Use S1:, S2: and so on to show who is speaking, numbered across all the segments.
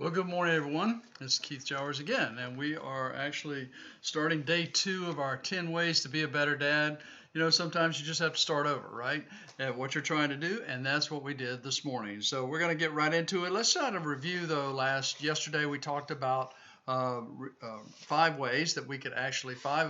S1: Well, good morning, everyone. It's Keith Jowers again, and we are actually starting day 2 of our 10 ways to be a better dad. You know, sometimes you just have to start over, right? At what you're trying to do, and that's what we did this morning. So we're going to get right into it. Let's try to review, though. Yesterday we talked about 5 of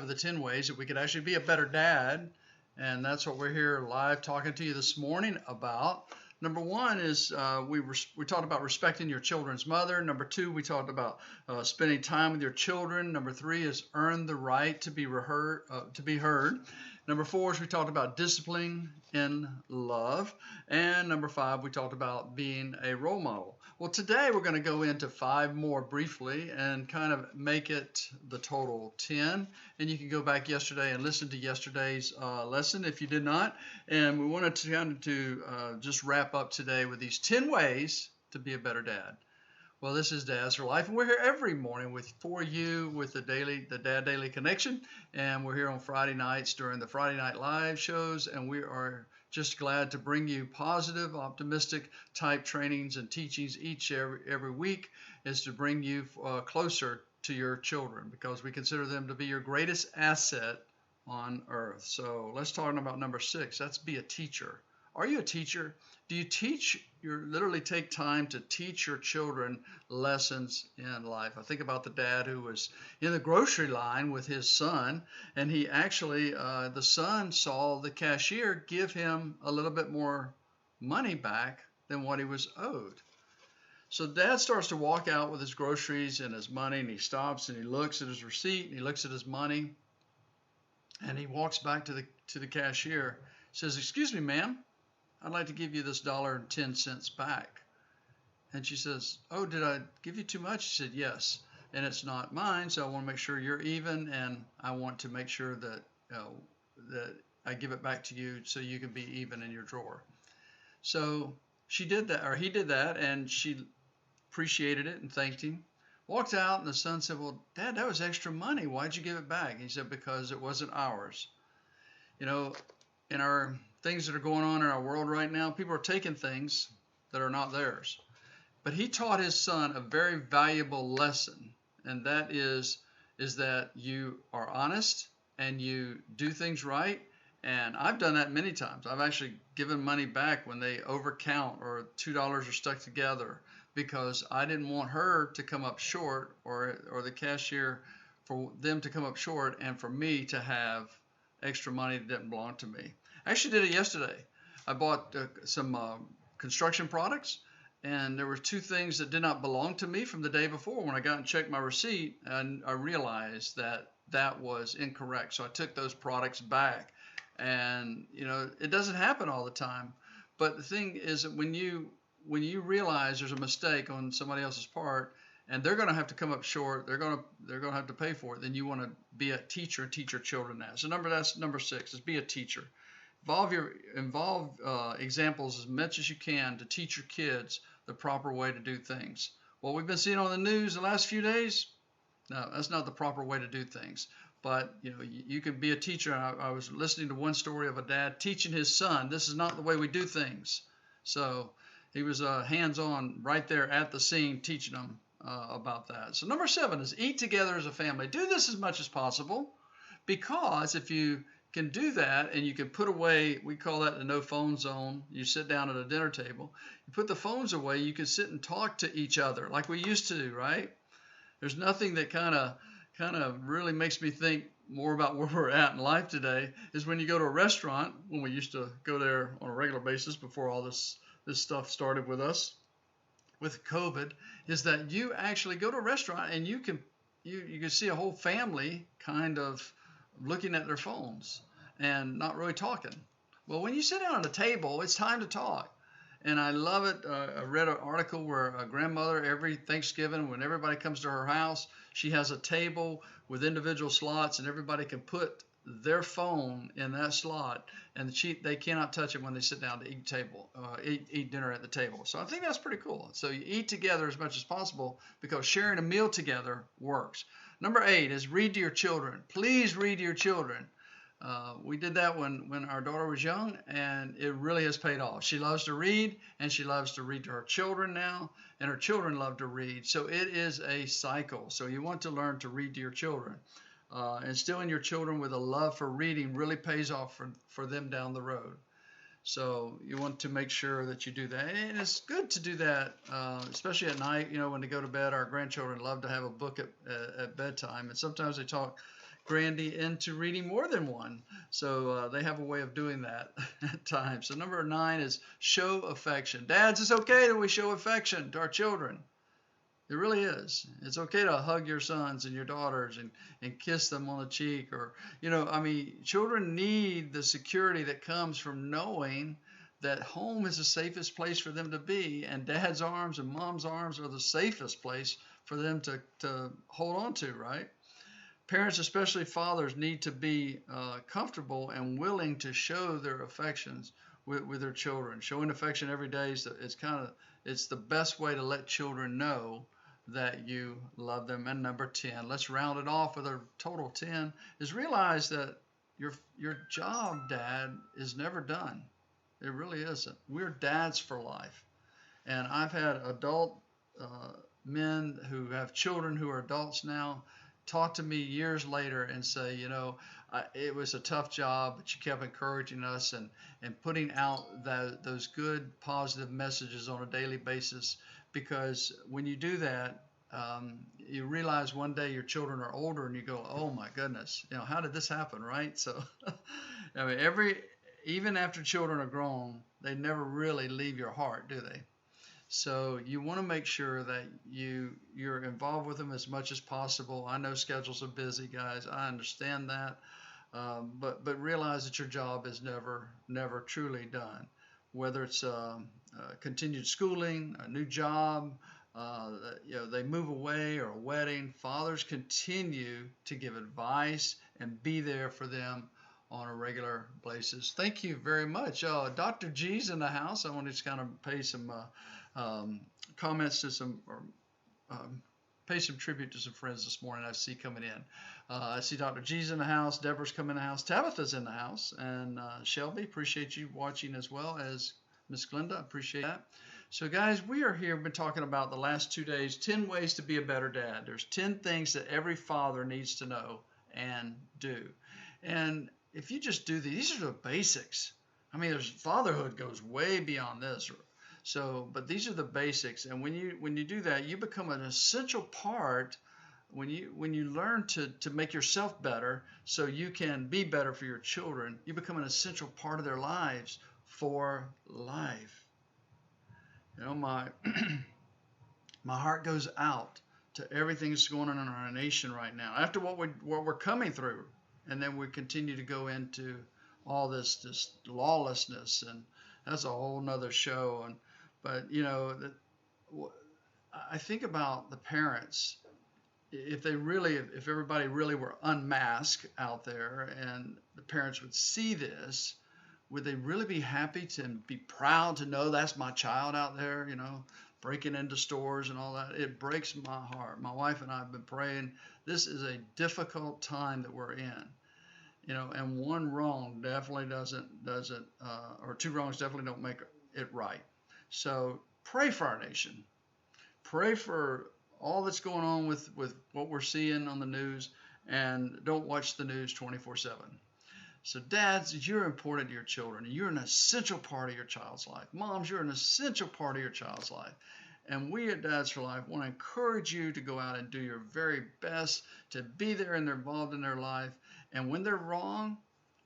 S1: the 10 ways that we could actually be a better dad, and that's what we're here live talking to you this morning about. Number one is we talked about respecting your children's mother. Number two, we talked about spending time with your children. Number three is earn the right to be heard. Number four is we talked about discipline in love. And number five, we talked about being a role model. Well, today we're going to go into 5 more briefly and kind of make it the total 10. And you can go back yesterday and listen to yesterday's lesson if you did not. And we wanted to kind of just wrap up today with these 10 ways to be a better dad. Well, this is Dads for Life, and we're here every morning for you with the Dad Daily Connection, and we're here on Friday nights during the Friday Night Live shows, and we are just glad to bring you positive, optimistic type trainings and teachings every week, is to bring you closer to your children, because we consider them to be your greatest asset on earth. So let's talk about number 6. That's be a teacher. Are you a teacher? Do you teach? You literally take time to teach your children lessons in life. I think about the dad who was in the grocery line with his son, and he actually, the son saw the cashier give him a little bit more money back than what he was owed. So dad starts to walk out with his groceries and his money, and he stops and he looks at his receipt and he looks at his money, and he walks back to the cashier. He says, "Excuse me, ma'am, I'd like to give you this $1.10 back." And she says, "Oh, did I give you too much?" He said, "Yes, and it's not mine, so I want to make sure you're even, and I want to make sure that that I give it back to you so you can be even in your drawer." So she did that, or he did that, and she appreciated it and thanked him. Walked out, and the son said, "Well, Dad, that was extra money. Why'd you give it back?" And he said, "Because it wasn't ours." You know, in our things that are going on in our world right now, people are taking things that are not theirs. But he taught his son a very valuable lesson, and that is that you are honest and you do things right. And I've done that many times. I've actually given money back when they overcount or $2 are stuck together, because I didn't want her to come up short, or the cashier, for them to come up short and for me to have extra money that didn't belong to me. I actually did it yesterday. I bought some construction products, and there were 2 things that did not belong to me from the day before. When I got and checked my receipt, and I realized that that was incorrect. So I took those products back. And you know, it doesn't happen all the time. But the thing is that when you realize there's a mistake on somebody else's part, and they're going to have to come up short, they're going to have to pay for it, then you want to be a teacher and teach your children that. So that's number 6, is be a teacher. Involve examples as much as you can to teach your kids the proper way to do things. What we've been seeing on the news the last few days, no, that's not the proper way to do things. But you know, you can be a teacher. I was listening to one story of a dad teaching his son, this is not the way we do things. So he was hands-on right there at the scene teaching them about that. So number 7 is eat together as a family. Do this as much as possible, because if you can do that and you can put away, we call that the no phone zone. You sit down at a dinner table, you put the phones away, you can sit and talk to each other like we used to, right? There's nothing that kind of really makes me think more about where we're at in life today is when you go to a restaurant, when we used to go there on a regular basis before all this stuff started with us, with COVID, is that you actually go to a restaurant and you can see a whole family kind of looking at their phones and not really talking. Well, when you sit down at a table, it's time to talk. And I love it. I read an article where a grandmother, every Thanksgiving, when everybody comes to her house, she has a table with individual slots, and everybody can put their phone in that slot, and they cannot touch it when they sit down to eat dinner at the table. So I think that's pretty cool. So you eat together as much as possible, because sharing a meal together works. Number 8 is read to your children. Please read to your children. We did that when our daughter was young, and it really has paid off. She loves to read, and she loves to read to her children now, and her children love to read. So it is a cycle. So you want to learn to read to your children. Instilling your children with a love for reading really pays off for them down the road. So you want to make sure that you do that. And it's good to do that, especially at night, when they go to bed. Our grandchildren love to have a book at bedtime. And sometimes they talk Grandy into reading more than one. So they have a way of doing that at times. So number 9 is show affection. Dads, it's okay that we show affection to our children. It really is. It's okay to hug your sons and your daughters and kiss them on the cheek. Or, children need the security that comes from knowing that home is the safest place for them to be, and dad's arms and mom's arms are the safest place for them to hold on to, right? Parents, especially fathers, need to be comfortable and willing to show their affections with their children. Showing affection every day it's the best way to let children know that you love them. And number 10, let's round it off with a total 10, is realize that your job, Dad, is never done. It really isn't. We're dads for life. And I've had adult men who have children who are adults now talk to me years later and say, it was a tough job, but you kept encouraging us and putting out those good, positive messages on a daily basis. Because when you do that, you realize one day your children are older and you go, oh my goodness, how did this happen, right? So, even after children are grown, they never really leave your heart, do they? So you want to make sure that you're involved with them as much as possible. I know schedules are busy, guys. I understand that. But realize that your job is never truly done. Whether it's continued schooling, a new job, they move away, or a wedding, fathers continue to give advice and be there for them on a regular basis. Thank you very much. Dr. G's in the house. I want to just kind of pay some comments to pay some tribute to some friends this morning I see coming in. I see Dr. G's in the house, Deborah's coming in the house, Tabitha's in the house, and Shelby, appreciate you watching as well as Miss Glenda, appreciate that. So guys, we are here, been talking about the last 2 days, 10 ways to be a better dad. There's 10 things that every father needs to know and do. And if you just do these are the basics. Fatherhood goes way beyond this. So, but these are the basics, and when you do that, you become an essential part. When you learn to make yourself better, so you can be better for your children, you become an essential part of their lives for life. My my heart goes out to everything that's going on in our nation right now. After what we're coming through, and then we continue to go into all this lawlessness, and that's a whole nother show. But I think about the parents. If everybody really were unmasked out there, and the parents would see this, would they really be happy to be proud to know that's my child out there, breaking into stores and all that? It breaks my heart. My wife and I have been praying. This is a difficult time that we're in, and one wrong definitely doesn't, or two wrongs definitely don't make it right. So pray for our nation. Pray for all that's going on with what we're seeing on the news, and don't watch the news 24/7. So dads, you're important to your children. You're an essential part of your child's life. Moms, you're an essential part of your child's life. And we at Dads for Life want to encourage you to go out and do your very best to be there and involved in their life. And when they're wrong,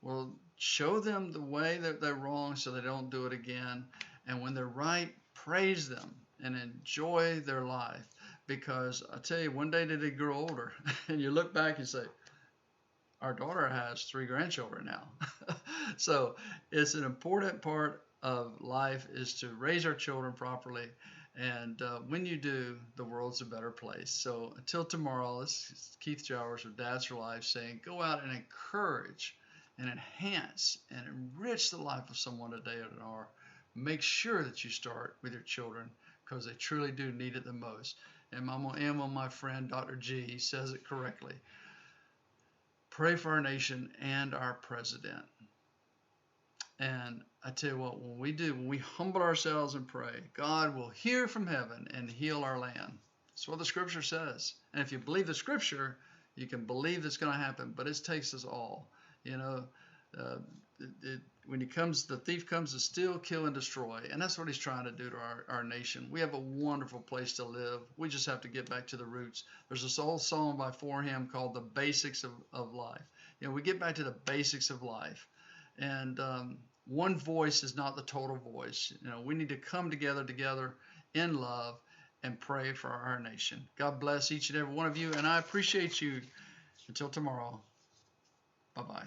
S1: well, show them the way that they're wrong so they don't do it again. And when they're right, praise them and enjoy their life. Because I tell you, one day they grow older, and you look back and say, our daughter has 3 grandchildren now. So it's an important part of life is to raise our children properly. And when you do, the world's a better place. So until tomorrow, this is Keith Jowers of Dads for Life saying, go out and encourage and enhance and enrich the life of someone today at an hour. Make sure that you start with your children, because they truly do need it the most. And I'm going to end with my friend Dr. G. He says it correctly. Pray for our nation and our president. And I tell you what, when we humble ourselves and pray, God will hear from heaven and heal our land. That's what the scripture says. And if you believe the scripture, you can believe it's going to happen. But it takes us all. You know, when the thief comes to steal, kill, and destroy. And that's what he's trying to do to our nation. We have a wonderful place to live. We just have to get back to the roots. There's this old song by Forham called The Basics of Life. You know, we get back to the basics of life. And one voice is not the total voice. You know, we need to come together in love and pray for our nation. God bless each and every one of you, and I appreciate you. Until tomorrow, bye-bye.